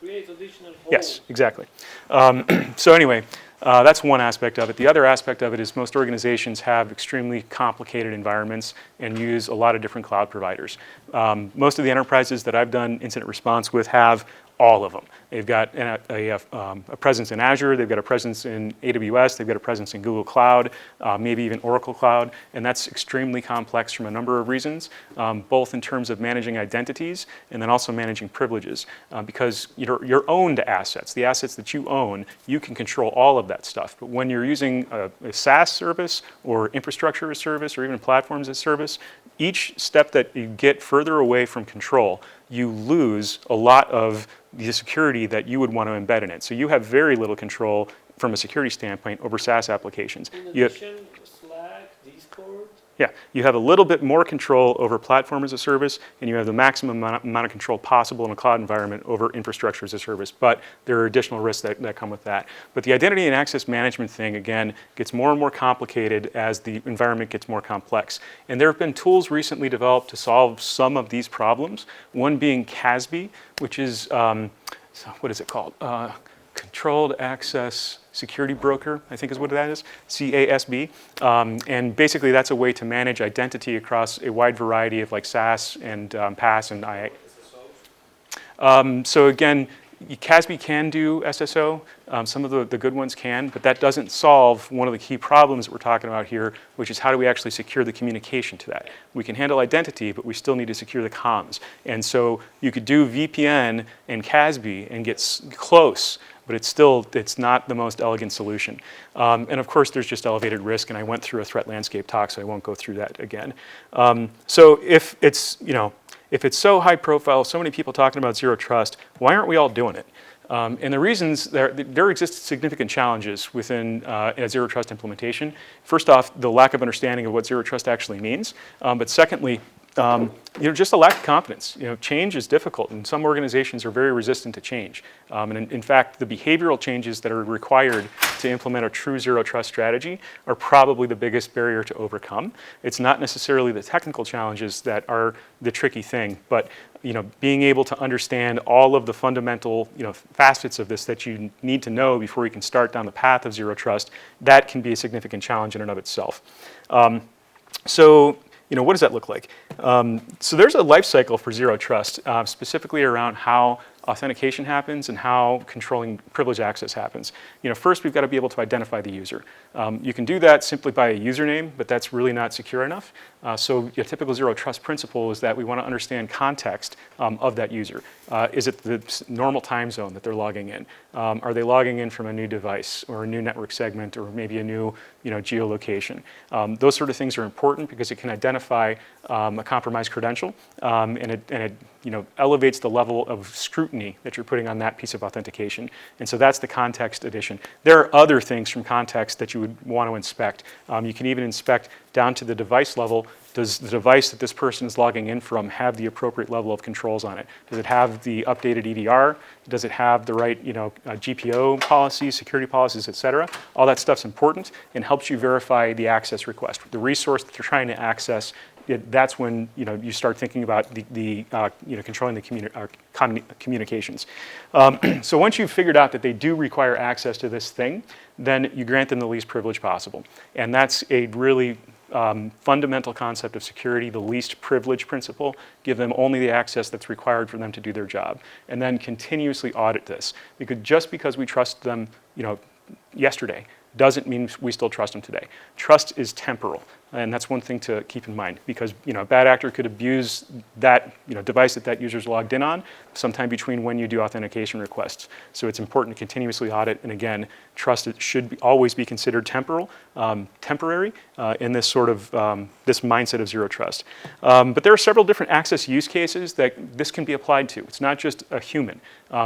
Speaker 3: creates additional holes.
Speaker 1: Yes, exactly. So anyway, that's one aspect of it. The other aspect of it is most organizations have extremely complicated environments and use a lot of different cloud providers. Most of the enterprises that I've done incident response with have all of them. They've got a presence in Azure, they've got a presence in AWS, they've got a presence in Google Cloud, maybe even Oracle Cloud, and that's extremely complex from a number of reasons, both in terms of managing identities and then also managing privileges, because your owned assets, the assets that you own, you can control all of that stuff. But when you're using a SaaS service or infrastructure as service or even platforms as service, each step that you get further away from control, you lose a lot of the security that you would want to embed in it. So you have very little control from a security standpoint over SaaS applications.
Speaker 3: In addition, Slack, Discord.
Speaker 1: Yeah, you have a little bit more control over platform as a service, and you have the maximum amount of control possible in a cloud environment over infrastructure as a service. But there are additional risks that come with that. But the identity and access management thing, again, gets more and more complicated as the environment gets more complex. And there have been tools recently developed to solve some of these problems, one being CASB, which is, what is it called? Controlled Access Security Broker, I think is what that is, CASB. And basically that's a way to manage identity across a wide variety of like SaaS and PaaS and IA. So again, CASB can do SSO. Some of the good ones can, but that doesn't solve one of the key problems that we're talking about here, which is how do we actually secure the communication to that? We can handle identity, but we still need to secure the comms. And so you could do VPN and CASB and get close, but it's not the most elegant solution. And of course, there's just elevated risk, and I went through a threat landscape talk, so I won't go through that again. So if it's so high profile, so many people talking about zero trust, why aren't we all doing it? And the reasons, there exist significant challenges within a zero trust implementation. First off, the lack of understanding of what zero trust actually means. But secondly, just a lack of confidence. Change is difficult, and some organizations are very resistant to change. And in fact, the behavioral changes that are required to implement a true zero trust strategy are probably the biggest barrier to overcome. It's not necessarily the technical challenges that are the tricky thing, but being able to understand all of the fundamental facets of this that you need to know before you can start down the path of zero trust, that can be a significant challenge in and of itself. So what does that look like? So there's a life cycle for zero trust, specifically around how authentication happens and how controlling privilege access happens. First we've got to be able to identify the user. You can do that simply by a username, but that's really not secure enough. So a typical zero trust principle is that we want to understand context of that user. Is it the normal time zone that they're logging in? Are they logging in from a new device or a new network segment or maybe a new geolocation? Those sort of things are important because it can identify a compromised credential, and it elevates the level of scrutiny that you're putting on that piece of authentication. And so that's the context addition. There are other things from context that you would want to inspect. You can even inspect down to the device level. Does the device that this person is logging in from have the appropriate level of controls on it? Does it have the updated EDR? Does it have the right GPO policies, security policies, et cetera? All that stuff's important and helps you verify the access request. The resource that they're trying to access, that's when you start thinking about the controlling the communications. So once you've figured out that they do require access to this thing, then you grant them the least privilege possible. And that's a really fundamental concept of security, the least privilege principle. Give them only the access that's required for them to do their job. And then continuously audit this. Because just because we trust them yesterday doesn't mean we still trust them today. Trust is temporal. And that's one thing to keep in mind, because a bad actor could abuse that device that user's logged in on sometime between when you do authentication requests. So it's important to continuously audit. And again, trust should always be considered temporary in this sort of this mindset of zero trust. But there are several different access use cases that this can be applied to. It's not just a human.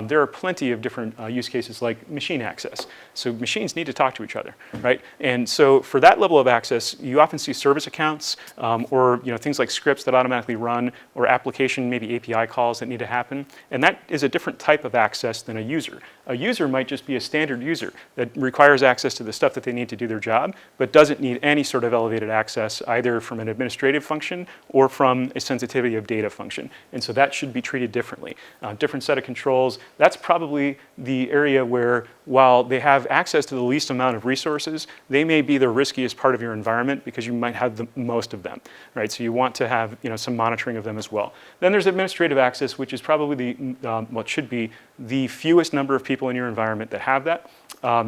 Speaker 1: There are plenty of different use cases like machine access. So machines need to talk to each other, right? And so for that level of access, you often see service accounts or things like scripts that automatically run, or application, maybe API calls that need to happen. And that is a different type of access than a user. A user might just be a standard user that requires access to the stuff that they need to do their job, but doesn't need any sort of elevated access either from an administrative function or from a sensitivity of data function. And so that should be treated differently. Different set of controls. That's probably the area where, while they have access to the least amount of resources, they may be the riskiest part of your environment because you might might have the most of them, right? So you want to have some monitoring of them as well. Then there's administrative access, which is probably what should be the fewest number of people in your environment that have that.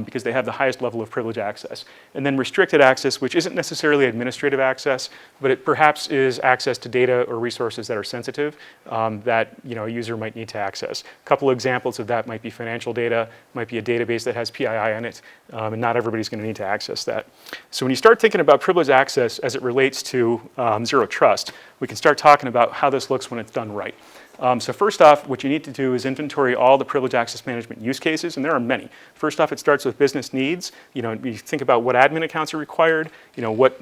Speaker 1: Because they have the highest level of privilege access. And then restricted access, which isn't necessarily administrative access, but it perhaps is access to data or resources that are sensitive that a user might need to access. A couple of examples of that might be financial data, might be a database that has PII in it, and not everybody's going to need to access that. So when you start thinking about privileged access as it relates to zero trust, we can start talking about how this looks when it's done right. So first off, what you need to do is inventory all the privileged access management use cases, and there are many. First off, it starts with business needs. You think about what admin accounts are required, what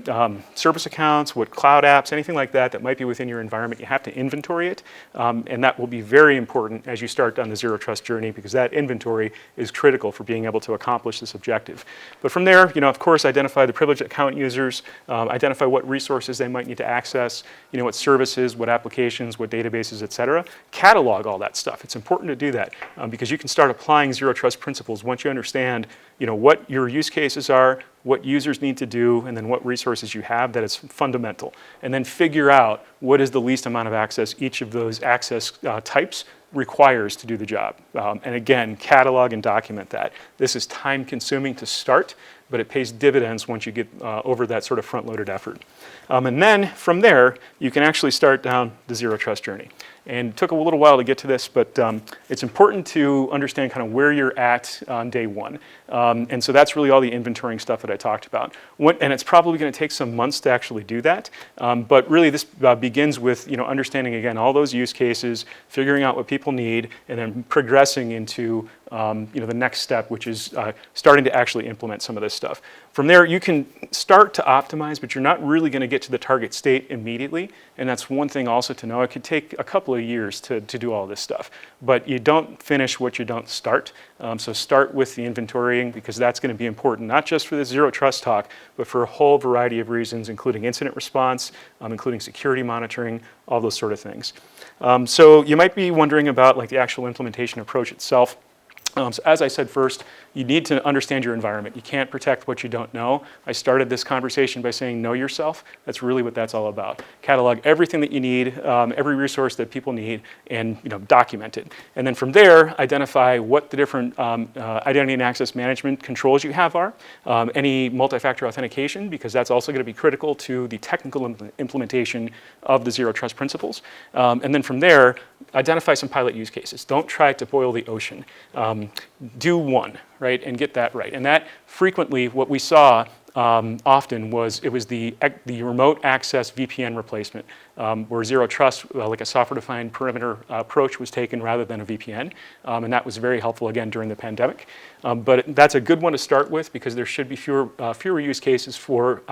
Speaker 1: service accounts, what cloud apps, anything like that that might be within your environment. You have to inventory it, and that will be very important as you start down the zero trust journey because that inventory is critical for being able to accomplish this objective. But from there, of course, identify the privileged account users, identify what resources they might need to access, what services, what applications, what databases, et cetera. Catalog all that stuff. It's important to do that because you can start applying zero trust principles once you understand what your use cases are, what users need to do, and then what resources you have. That is fundamental. And then figure out what is the least amount of access each of those access types requires to do the job. And again, catalog and document that. This is time consuming to start, but it pays dividends once you get over that sort of front-loaded effort. And then from there, you can actually start down the zero trust journey. And it took a little while to get to this, but it's important to understand kind of where you're at on day one. And so that's really all the inventorying stuff that I talked about. And it's probably going to take some months to actually do that. But really this begins with understanding, again, all those use cases, figuring out what people need, and then progressing into the next step, which is starting to actually implement some of this stuff. From there, you can start to optimize, but you're not really going to get to the target state immediately. And that's one thing also to know. It could take a couple of years to do all this stuff. But you don't finish what you don't start. So start with the inventorying because that's going to be important, not just for the zero trust talk, but for a whole variety of reasons, including incident response, including security monitoring, all those sort of things. So you might be wondering about the actual implementation approach itself. So as I said first, you need to understand your environment. You can't protect what you don't know. I started this conversation by saying know yourself. That's really what that's all about. Catalog everything that you need, every resource that people need, and document it. And then from there, identify what the different identity and access management controls you have are, any multi-factor authentication, because that's also going to be critical to the technical implementation of the zero trust principles. And then from there, identify some pilot use cases. Don't try to boil the ocean. Do one, right, and get that right. And that frequently, what we saw often was it was the remote access VPN replacement, where zero trust, like a software-defined perimeter approach, was taken rather than a VPN, and that was very helpful again during the pandemic. But that's a good one to start with because there should be fewer use cases for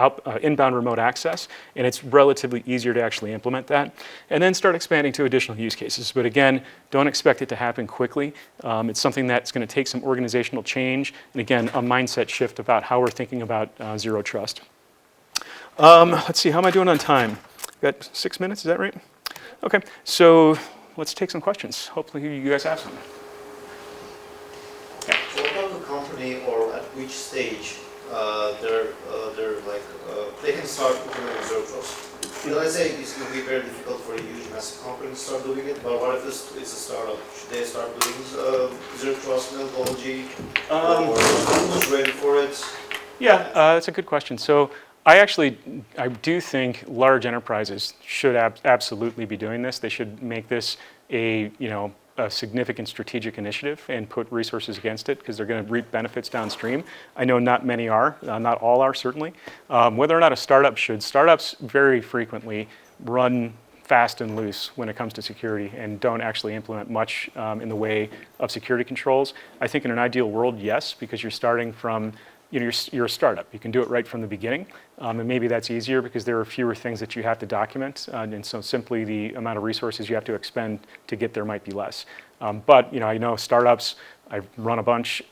Speaker 1: inbound remote access, and it's relatively easier to actually implement that. And then start expanding to additional use cases. But again, don't expect it to happen quickly. It's something that's going to take some organizational change, and again, a mindset shift about how we're thinking about zero trust. Let's see, how am I doing on time? Got 6 minutes, is that right? Okay, so let's take some questions. Hopefully you guys have some.
Speaker 4: So what about the company or at which stage they can start implementing zero trust? Let's say it's going to be very difficult for a huge massive company to start doing it, but what if it's a startup? Should they start doing zero trust methodology or who's ready for it?
Speaker 1: Yeah, that's a good question. So I do think large enterprises should absolutely be doing this. They should make this a significant strategic initiative and put resources against it because they're going to reap benefits downstream. I know not many are, not all are certainly. Whether or not a startup should, startups very frequently run fast and loose when it comes to security and don't actually implement much in the way of security controls. I think in an ideal world, yes, because you're starting from you're a startup. You can do it right from the beginning, and maybe that's easier because there are fewer things that you have to document, and so simply the amount of resources you have to expend to get there might be less. But I know startups, I've run a bunch,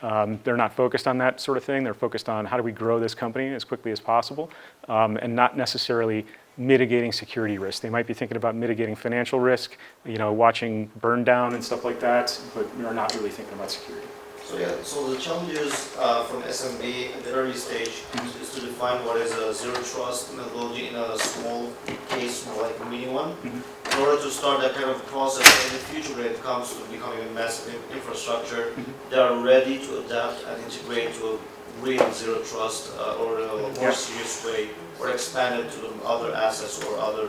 Speaker 1: they're not focused on that sort of thing. They're focused on how do we grow this company as quickly as possible, and not necessarily mitigating security risk. They might be thinking about mitigating financial risk, watching burn down and stuff like that, but are not really thinking about security.
Speaker 4: So yeah, so the challenges from SMB at the early stage is to define what is a zero trust methodology in a small case, more like a mini one, in order to start that kind of process in the future when it comes to becoming a massive infrastructure, they are ready to adapt and integrate to a real zero trust or a more serious way, or expand it to other assets or other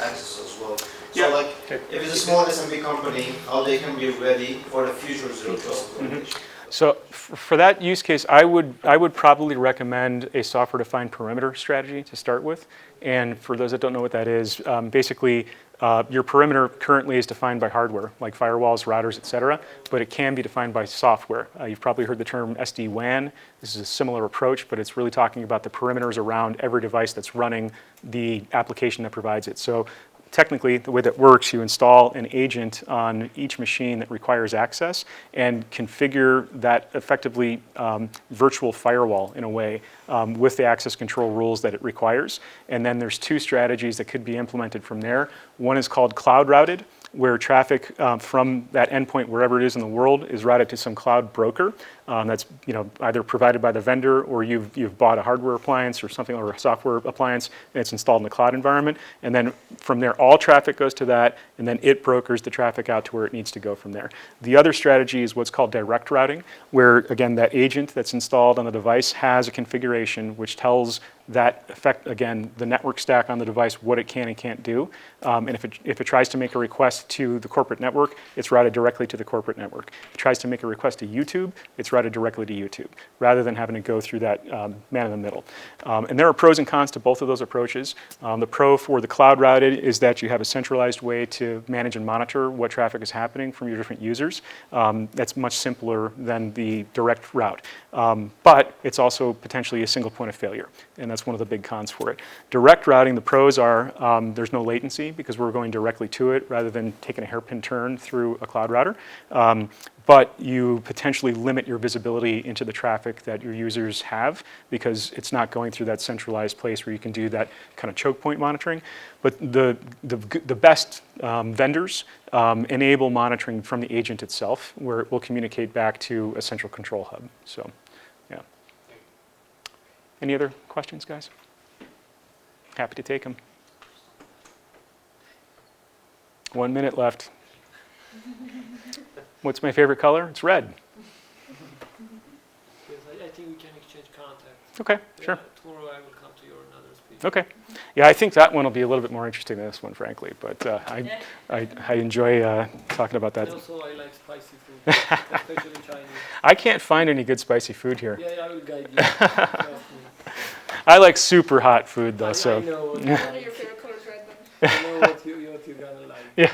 Speaker 4: access as well. So like, if it's a small SMB company, how they can be ready for the future zero trust implementation?
Speaker 1: So for that use case, I would probably recommend a software-defined perimeter strategy to start with. And for those that don't know what that is, basically your perimeter currently is defined by hardware, like firewalls, routers, et cetera, but it can be defined by software. You've probably heard the term SD-WAN. This is a similar approach, but it's really talking about the perimeters around every device that's running the application that provides it. So technically, the way that works, you install an agent on each machine that requires access and configure that effectively virtual firewall in a way with the access control rules that it requires. And then there's two strategies that could be implemented from there. One is called cloud routed, where traffic from that endpoint, wherever it is in the world, is routed to some cloud broker that's either provided by the vendor, or you've bought a hardware appliance or something, or a software appliance, and it's installed in the cloud environment. And then from there, all traffic goes to that, and then it brokers the traffic out to where it needs to go from there. The other strategy is what's called direct routing, where again, that agent that's installed on the device has a configuration which tells that again, the network stack on the device, what it can and can't do. And if it tries to make a request to the corporate network, it's routed directly to the corporate network. If it tries to make a request to YouTube, it's routed directly to YouTube, rather than having to go through that man in the middle. And there are pros and cons to both of those approaches. The pro for the cloud routed is that you have a centralized way to manage and monitor what traffic is happening from your different users. That's much simpler than the direct route. But it's also potentially a single point of failure, and that's one of the big cons for it. Direct routing, the pros are there's no latency because we're going directly to it rather than taking a hairpin turn through a cloud router. But you potentially limit your visibility into the traffic that your users have because it's not going through that centralized place where you can do that kind of choke point monitoring. But the best vendors enable monitoring from the agent itself, where it will communicate back to a central control hub. So, yeah. Any other questions, guys? Happy to take them. 1 minute left. What's my favorite color? It's red.
Speaker 3: Yes, I think we can exchange contact.
Speaker 1: Okay, sure.
Speaker 3: Tomorrow I will come to your another speech.
Speaker 1: Okay. Yeah, I think that one will be a little bit more interesting than this one, frankly. But I enjoy talking about that.
Speaker 3: And also I like spicy food, especially Chinese.
Speaker 1: I can't find any good spicy food here.
Speaker 3: Yeah, I will guide you. Trust me.
Speaker 1: I like super hot food, though.
Speaker 3: I
Speaker 1: So
Speaker 3: know what
Speaker 5: One of your favorite colors, red then.
Speaker 3: I know what you're gonna like.
Speaker 1: yeah.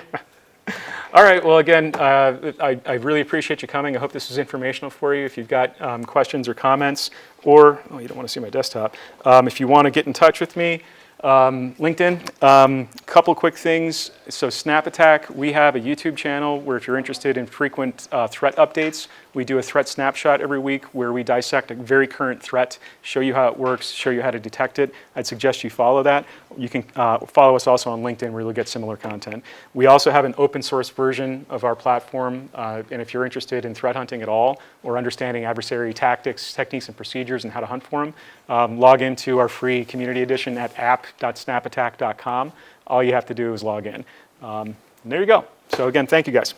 Speaker 1: All right. Well, again, I really appreciate you coming. I hope this was informational for you. If you've got questions or comments, or you don't want to see my desktop. If you want to get in touch with me, LinkedIn. Couple quick things. So Snap Attack, we have a YouTube channel where if you're interested in frequent threat updates, we do a threat snapshot every week where we dissect a very current threat, show you how it works, show you how to detect it. I'd suggest you follow that. You can follow us also on LinkedIn where you'll get similar content. We also have an open source version of our platform, and if you're interested in threat hunting at all or understanding adversary tactics, techniques, and procedures and how to hunt for them, log into our free community edition at app.snapattack.com. All you have to do is log in. And there you go. So again, thank you guys.